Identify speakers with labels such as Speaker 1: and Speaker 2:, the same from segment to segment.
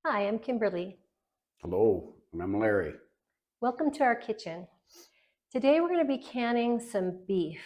Speaker 1: Hi, I'm Kimberly.
Speaker 2: Hello, and I'm Larry.
Speaker 1: Welcome to our kitchen. Today we're going to be canning some beef.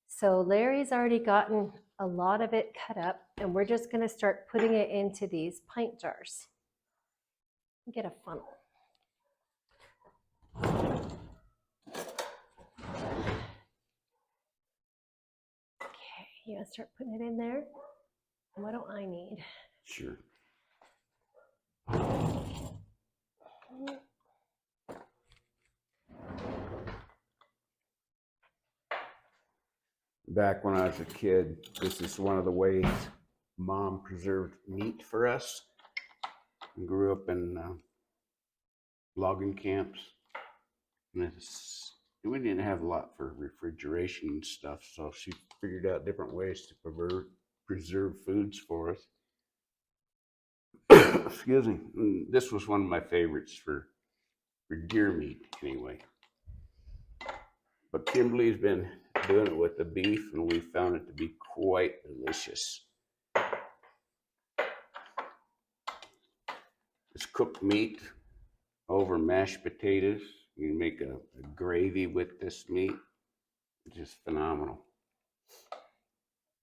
Speaker 1: So Larry's already gotten a lot of it cut up, and we're just going to start putting it into these pint jars. Get a funnel. Okay, you want to start putting it in there? What do I need?
Speaker 2: Sure. Back when I was a kid, this is one of the ways Mom preserved meat for us. We grew up in logging camps, and we didn't have a lot for refrigeration and stuff, so she figured out different ways to preserve foods for us. Excuse me. And this was one of my favorites for deer meat, anyway. But Kimberly's been doing it with the beef, and we found it to be quite delicious. It's cooked meat over mashed potatoes. You can make a gravy with this meat. It's just phenomenal.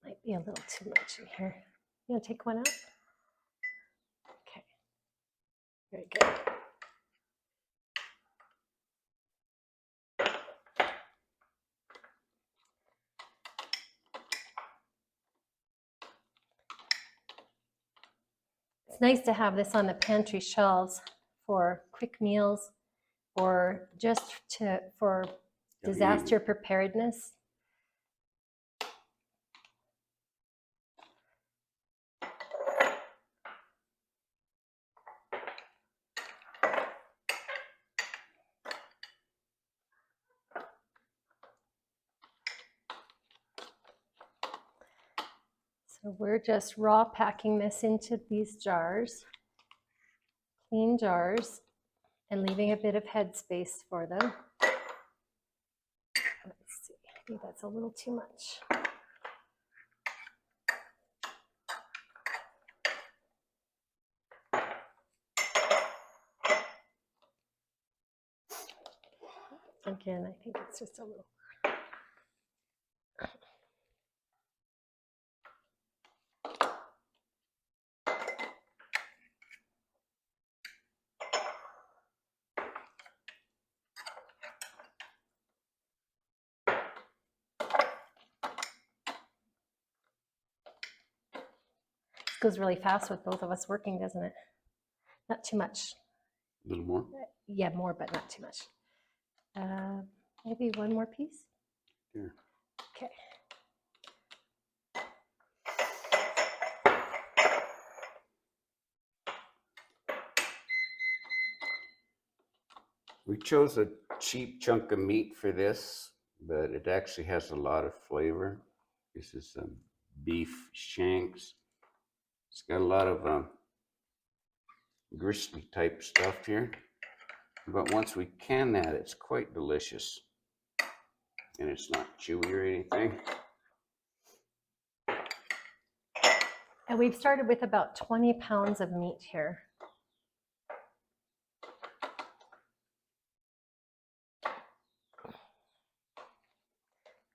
Speaker 1: Might be a little too much in here. You want to take one out? Okay. Very good. It's nice to have this on the pantry shelves for quick meals or just for disaster preparedness. So we're just raw packing this into these jars, clean jars, and leaving a bit of headspace for them. Let's see, I think that's a little too much. Again, I think it's just a little. Goes really fast with both of us working, doesn't it? Not too much.
Speaker 2: A little more?
Speaker 1: Yeah, more, but not too much. Maybe one more piece?
Speaker 2: Here.
Speaker 1: Okay.
Speaker 2: We chose a cheap chunk of meat for this, but it actually has a lot of flavor. This is some beef shanks. It's got a lot of gristly type stuff here. But once we can that, it's quite delicious. And it's not chewy or anything.
Speaker 1: And we've started with about 20 pounds of meat here.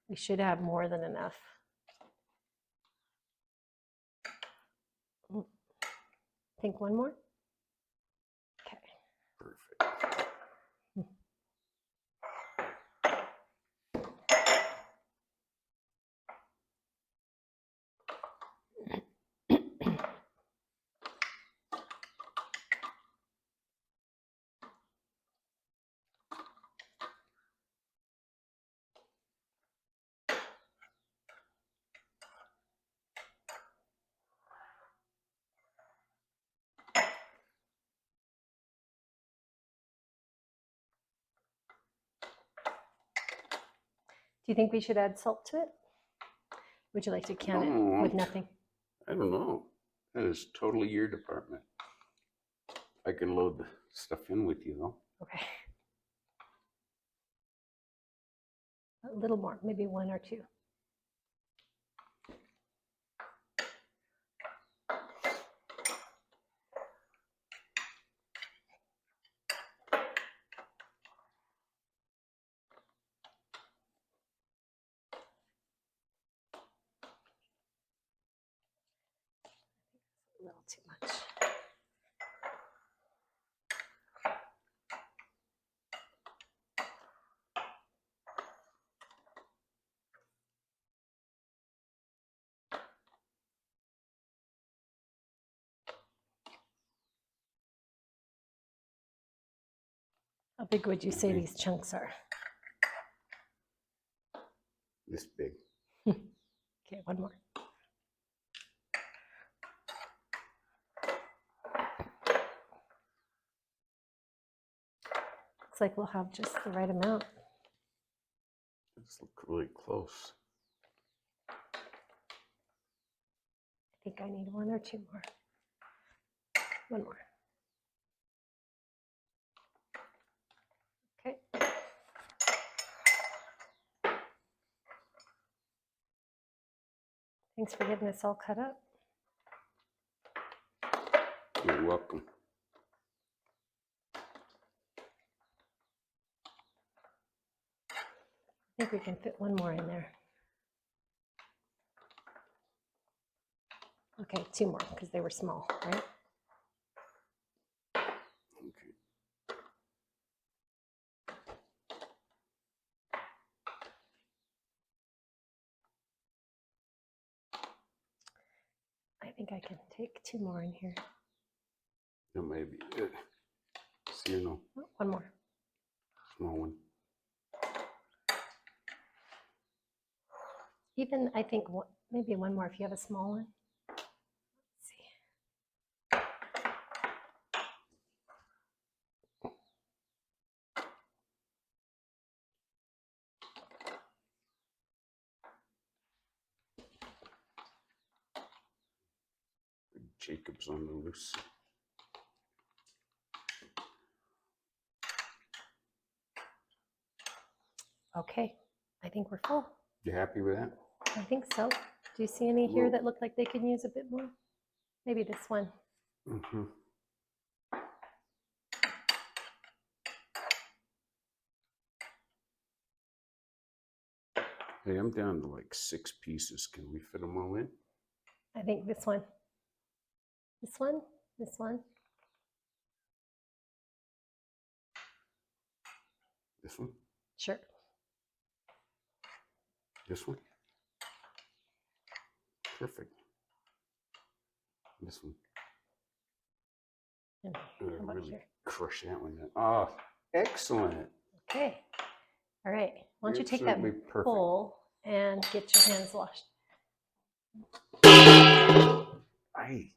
Speaker 1: We should have more than enough. Think one more? Okay.
Speaker 2: Perfect.
Speaker 1: Do you think we should add salt to it? Would you like to can it with nothing?
Speaker 2: I don't know. That is totally your department. I can load the stuff in with you, though.
Speaker 1: Okay. A little more, maybe one or two. too much. How big would you say these chunks are?
Speaker 2: This big.
Speaker 1: Okay, one more. Looks like we'll have just the right amount.
Speaker 2: Let's look really close.
Speaker 1: I think I need one or two more. One more. Okay. Thanks for getting this all cut up.
Speaker 2: You're welcome.
Speaker 1: I think we can fit one more in there. Okay, two more because they were small, right?
Speaker 2: Okay.
Speaker 1: I think I can take two more in here.
Speaker 2: That may be it. See, you know,
Speaker 1: Oh, one more.
Speaker 2: small one.
Speaker 1: Even, I think, maybe one more if you have a small one. Let's see.
Speaker 2: Jacob's on the loose.
Speaker 1: Okay, I think we're full.
Speaker 2: You happy with that?
Speaker 1: I think so. Do you see any here that look like they can use a bit more? Maybe this one.
Speaker 2: Mm-hmm. Hey, I'm down to like 6 pieces. Can we fit them all in?
Speaker 1: I think this one. This one? This one?
Speaker 2: This one?
Speaker 1: Sure.
Speaker 2: This one? Perfect. This one.
Speaker 1: And
Speaker 2: I'm
Speaker 1: how
Speaker 2: gonna
Speaker 1: about
Speaker 2: really
Speaker 1: here?
Speaker 2: crush that one. Oh, excellent.
Speaker 1: Okay. All right. Why don't you take that
Speaker 2: Absolutely perfect.
Speaker 1: bowl and get your hands washed?
Speaker 2: Aye.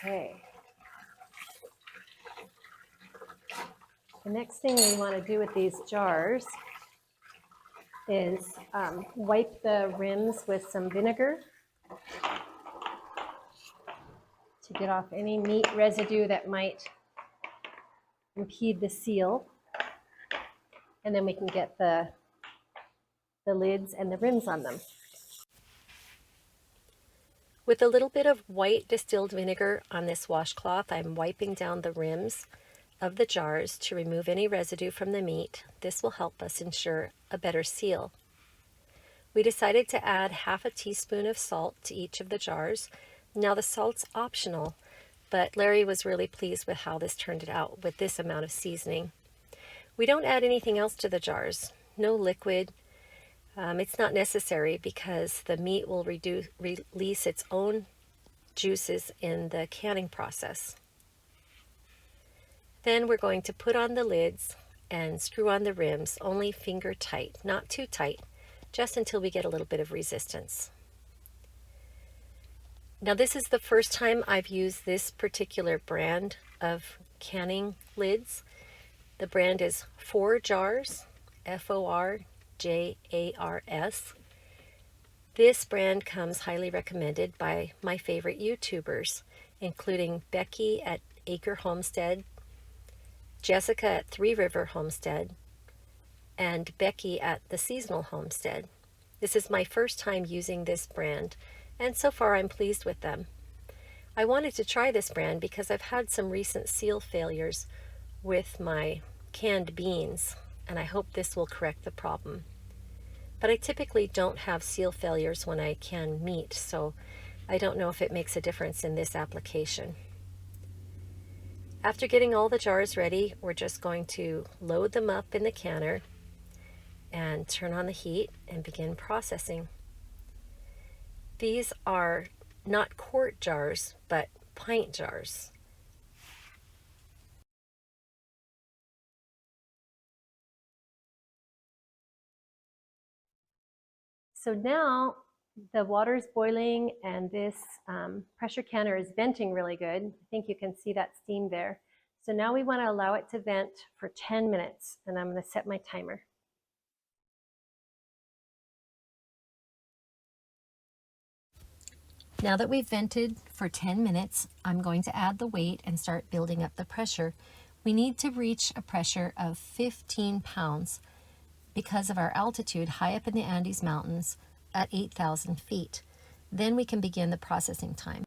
Speaker 1: Okay. The next thing we want to do with these jars is wipe the rims with some vinegar to get off any meat residue that might impede the seal. And then we can get the lids and the rims on them. With a little bit of white distilled vinegar on this washcloth, I'm wiping down the rims of the jars to remove any residue from the meat. This will help us ensure a better seal. We decided to add half a teaspoon of salt to each of the jars. Now the salt's optional, but Larry was really pleased with how this turned out with this amount of seasoning. We don't add anything else to the jars, no liquid. It's not necessary because the meat will release its own juices in the canning process. Then we're going to put on the lids and screw on the rims, only finger tight, not too tight, just until we get a little bit of resistance. Now this is the first time I've used this particular brand of canning lids. The brand is 4Jars, F-O-R-J-A-R-S. This brand comes highly recommended by my favorite YouTubers, including Becky at Acre Homestead, Jessica at Three River Homestead, and Becky at the Seasonal Homestead. This is my first time using this brand, and so far I'm pleased with them. I wanted to try this brand because I've had some recent seal failures with my canned beans, and I hope this will correct the problem. but I typically don't have seal failures when I can meat, so I don't know if it makes a difference in this application. After getting all the jars ready, we're just going to load them up in the canner and turn on the heat and begin processing. These are not quart jars, but pint jars. So now the water is boiling and this pressure canner is venting really good. I think you can see that steam there. So now we want to allow it to vent for 10 minutes, and I'm going to set my timer. Now that we've vented for 10 minutes, I'm going to add the weight and start building up the pressure. We need to reach a pressure of 15 pounds because of our altitude high up in the Andes Mountains at 8,000 feet. Then we can begin the processing time.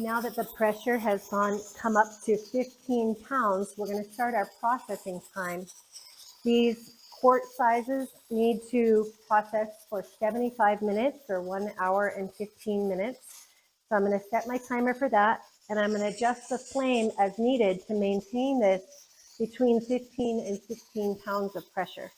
Speaker 1: Now that the pressure has come up to 15 pounds, we're going to start our processing time. These quart sizes need to process for 75 minutes or 1 hour and 15 minutes. So I'm going to set my timer for that, and I'm going to adjust the flame as needed to maintain this between 15 and 16 pounds of pressure.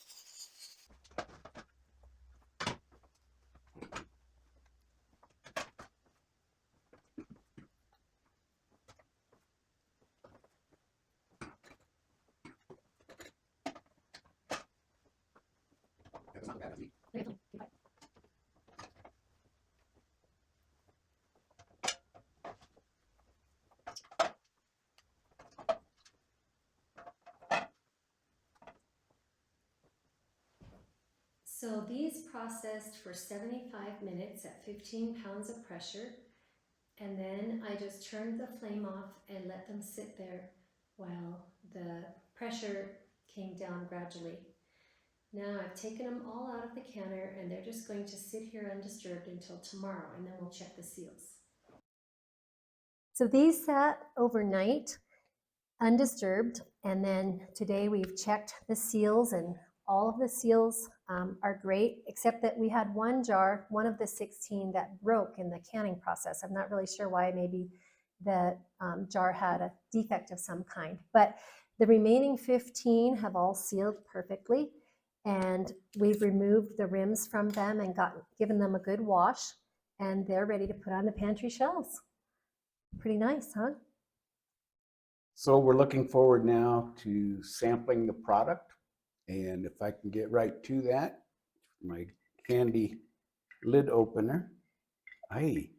Speaker 1: So these processed for 75 minutes at 15 pounds of pressure, and then I just turned the flame off and let them sit there while the pressure came down gradually. Now I've taken them all out of the canner and they're just going to sit here undisturbed until tomorrow, and then we'll check the seals. So these sat overnight undisturbed, and then today we've checked the seals, and all of the seals are great, except that we had one jar, one of the 16, that broke in the canning process. I'm not really sure why. Maybe the jar had a defect of some kind, but the remaining 15 have all sealed perfectly, and we've removed the rims from them and given them a good wash, and they're ready to put on the pantry shelves. Pretty nice, huh?
Speaker 2: So we're looking forward now to sampling the product. And if I can get right to that, my candy lid opener. Hey,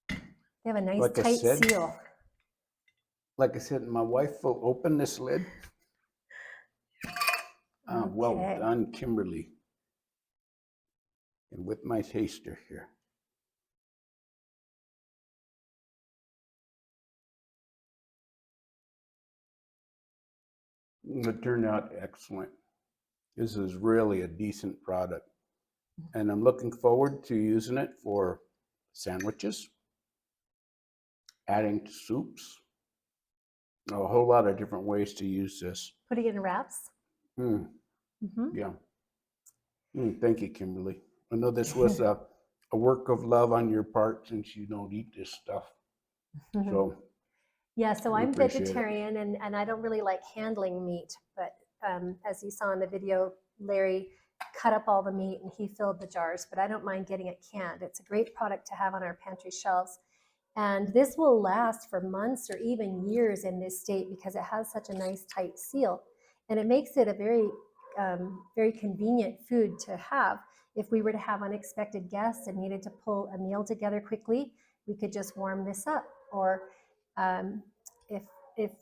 Speaker 1: They have a nice
Speaker 2: like I
Speaker 1: tight
Speaker 2: said,
Speaker 1: seal.
Speaker 2: like I said, my wife will open this lid. Well
Speaker 1: Okay.
Speaker 2: done, Kimberly. And with my taster here. It turned out excellent. This is really a decent product. And I'm looking forward to using it for sandwiches, adding to soups, a whole lot of different ways to use this.
Speaker 1: Putting it in wraps.
Speaker 2: Yeah. Thank you, Kimberly. I know this was a work of love on your part since you don't eat this stuff. So
Speaker 1: Yeah, so
Speaker 2: we
Speaker 1: I'm
Speaker 2: appreciate it.
Speaker 1: vegetarian and I don't really like handling meat, but as you saw in the video, Larry cut up all the meat and he filled the jars, but I don't mind getting it canned. It's a great product to have on our pantry shelves. And this will last for months or even years in this state because it has such a nice tight seal. And it makes it a very convenient food to have. If we were to have unexpected guests and needed to pull a meal together quickly, we could just warm this up. Or if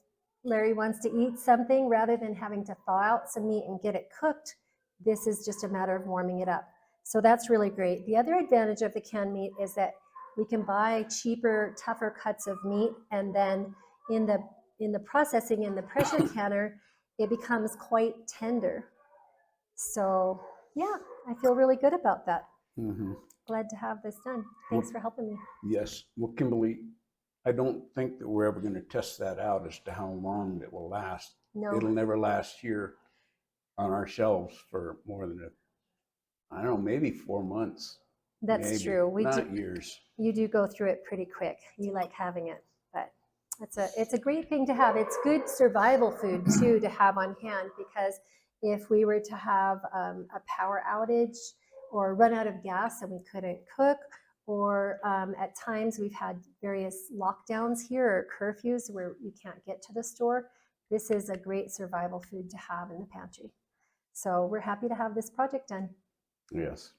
Speaker 1: Larry wants to eat something, rather than having to thaw out some meat and get it cooked, this is just a matter of warming it up. So that's really great. The other advantage of the canned meat is that We can buy cheaper, tougher cuts of meat, and then in the processing in the pressure canner, it becomes quite tender. So yeah, I feel really good about that.
Speaker 2: Mm-hmm.
Speaker 1: Glad to have this done. Thanks for helping me.
Speaker 2: Yes. Well, Kimberly, I don't think that we're ever going to test that out as to how long it will last.
Speaker 1: No.
Speaker 2: It'll never last here on our shelves for more than I don't know, maybe 4 months.
Speaker 1: That's
Speaker 2: maybe.
Speaker 1: true.
Speaker 2: Not years.
Speaker 1: You do go through it pretty quick. You like having it, but it's a great thing to have. It's good survival food too to have on hand, because if we were to have a power outage or run out of gas and we couldn't cook, or at times we've had various lockdowns here or curfews where you can't get to the store, this is a great survival food to have in the pantry. So we're happy to have this project done.
Speaker 2: Yes.